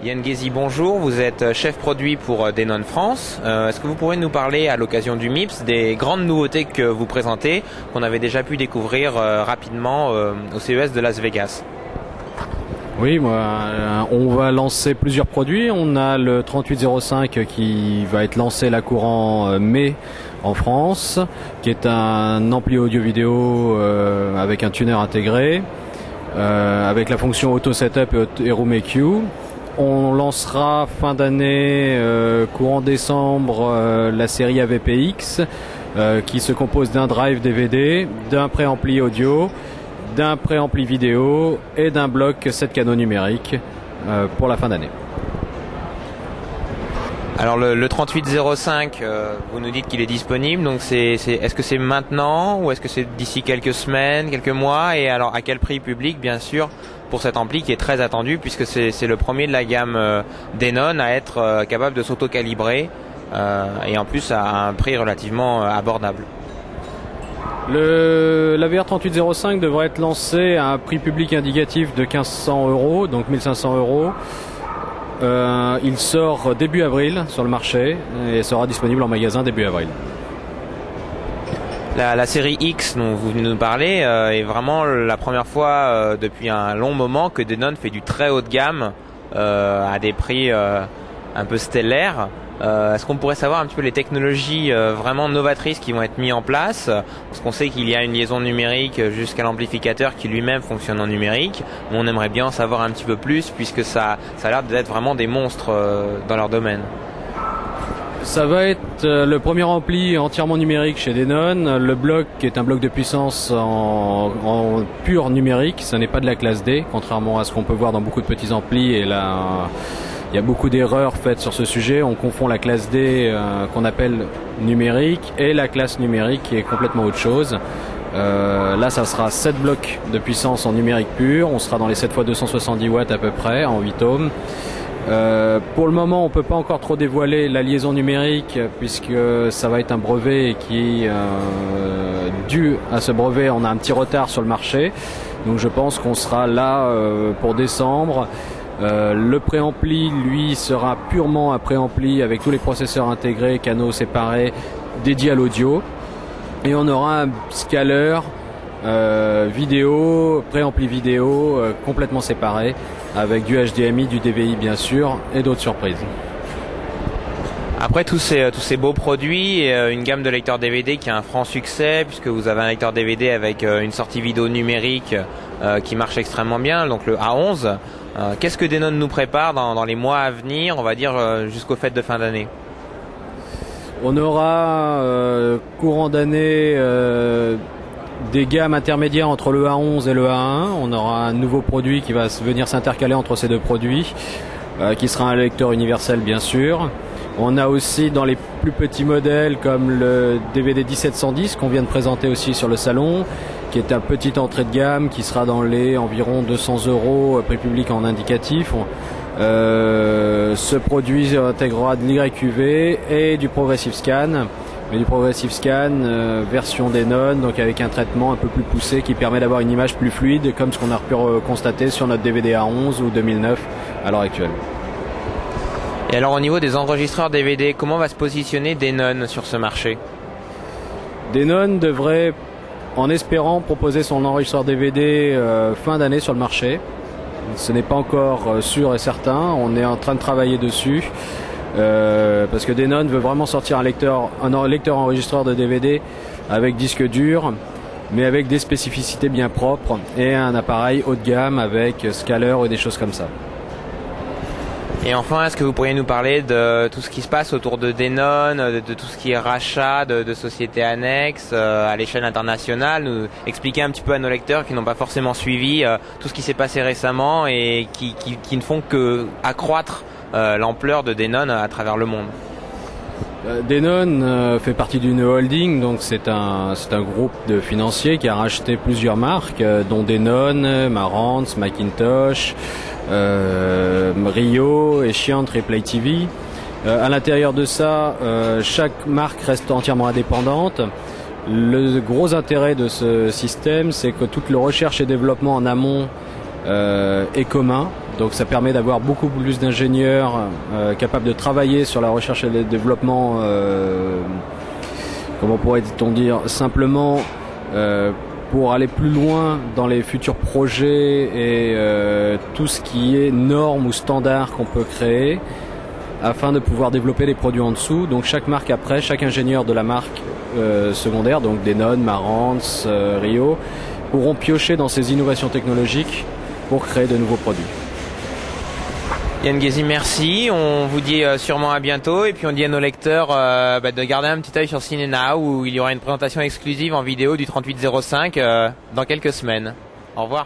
Yann Guézy, bonjour. Vous êtes chef produit pour Denon France. Est-ce que vous pourriez nous parler à l'occasion du MIPS des grandes nouveautés que vous présentez, qu'on avait déjà pu découvrir rapidement au CES de Las Vegas? Oui, on va lancer plusieurs produits. On a le 3805 qui va être lancé là courant mai en France, qui est un ampli audio-vidéo avec un tuner intégré, avec la fonction Auto Setup et Room EQ. On lancera fin d'année, courant décembre, la série AVPX qui se compose d'un drive DVD, d'un préampli audio, d'un préampli vidéo et d'un bloc 7 canaux numériques pour la fin d'année. Alors le 3805, vous nous dites qu'il est disponible, donc est-ce que c'est maintenant ou est-ce que c'est d'ici quelques semaines, quelques mois, et alors à quel prix public bien sûr pour cet ampli qui est très attendu puisque c'est le premier de la gamme Denon à être capable de s'auto-calibrer et en plus à un prix relativement abordable. La VR3805 devrait être lancé à un prix public indicatif de 1500 €, donc 1500 €. Il sort début avril sur le marché et sera disponible en magasin début avril. La série X dont vous venez de nous parler est vraiment la première fois depuis un long moment que Denon fait du très haut de gamme à des prix un peu stellaires. Est-ce qu'on pourrait savoir un petit peu les technologies vraiment novatrices qui vont être mises en place? Parce qu'on sait qu'il y a une liaison numérique jusqu'à l'amplificateur qui lui-même fonctionne en numérique. On aimerait bien en savoir un petit peu plus puisque ça a l'air d'être vraiment des monstres dans leur domaine. Ça va être le premier ampli entièrement numérique chez Denon. Le bloc est un bloc de puissance en pur numérique. Ce n'est pas de la classe D, contrairement à ce qu'on peut voir dans beaucoup de petits amplis. Et là, il y a beaucoup d'erreurs faites sur ce sujet. On confond la classe D qu'on appelle numérique et la classe numérique qui est complètement autre chose. Là, ça sera 7 blocs de puissance en numérique pur. On sera dans les 7 x 270 watts à peu près en 8 ohms. Pour le moment, on peut pas encore trop dévoiler la liaison numérique puisque ça va être un brevet qui, dû à ce brevet, on a un petit retard sur le marché. Donc je pense qu'on sera là pour décembre. Le préampli, lui, sera purement un préampli avec tous les processeurs intégrés, canaux séparés, dédiés à l'audio. Et on aura un scaler vidéo, préampli vidéo complètement séparé avec du HDMI, du DVI bien sûr et d'autres surprises. Après tous ces beaux produits et une gamme de lecteurs DVD qui a un franc succès puisque vous avez un lecteur DVD avec une sortie vidéo numérique qui marche extrêmement bien, donc le A11. Qu'est-ce que Denon nous prépare dans les mois à venir, on va dire jusqu'aux fêtes de fin d'année? On aura courant d'année des gammes intermédiaires entre le A11 et le A1. On aura un nouveau produit qui va venir s'intercaler entre ces deux produits, qui sera un lecteur universel bien sûr. On a aussi dans les plus petits modèles comme le DVD 1710 qu'on vient de présenter aussi sur le salon, qui est un petit entrée de gamme qui sera dans les environ 200 € prix public en indicatif. Ce produit intégrera de l'YQV et du Progressive Scan. Mais du Progressive Scan version Denon, donc avec un traitement un peu plus poussé qui permet d'avoir une image plus fluide comme ce qu'on a pu constater sur notre DVD A11 ou 2009 à l'heure actuelle. Et alors au niveau des enregistreurs DVD, comment va se positionner Denon sur ce marché? Denon devrait, en espérant, proposer son enregistreur DVD fin d'année sur le marché. Ce n'est pas encore sûr et certain, on est en train de travailler dessus. Parce que Denon veut vraiment sortir un lecteur enregistreur de DVD avec disque dur, mais avec des spécificités bien propres et un appareil haut de gamme avec scaler et des choses comme ça. Et enfin, est-ce que vous pourriez nous parler de tout ce qui se passe autour de Denon, de tout ce qui est rachat de sociétés annexes à l'échelle internationale, nous expliquer un petit peu à nos lecteurs qui n'ont pas forcément suivi tout ce qui s'est passé récemment et qui ne font que accroître l'ampleur de Denon à travers le monde? Denon fait partie d'une holding, donc c'est un groupe de financiers qui a racheté plusieurs marques, dont Denon, Marantz, Macintosh, Rio, Escient, Replay TV. À l'intérieur de ça, chaque marque reste entièrement indépendante. Le gros intérêt de ce système, c'est que toute la recherche et développement en amont est commun. Donc ça permet d'avoir beaucoup plus d'ingénieurs capables de travailler sur la recherche et le développement, comment pourrait-on dire, simplement pour aller plus loin dans les futurs projets et tout ce qui est normes ou standards qu'on peut créer afin de pouvoir développer les produits en dessous. Donc chaque marque après, chaque ingénieur de la marque secondaire, donc Danone, Marantz, Rio, pourront piocher dans ces innovations technologiques pour créer de nouveaux produits. Yann Guézy, merci. On vous dit sûrement à bientôt et puis on dit à nos lecteurs de garder un petit œil sur CineNow où il y aura une présentation exclusive en vidéo du 3805 dans quelques semaines. Au revoir.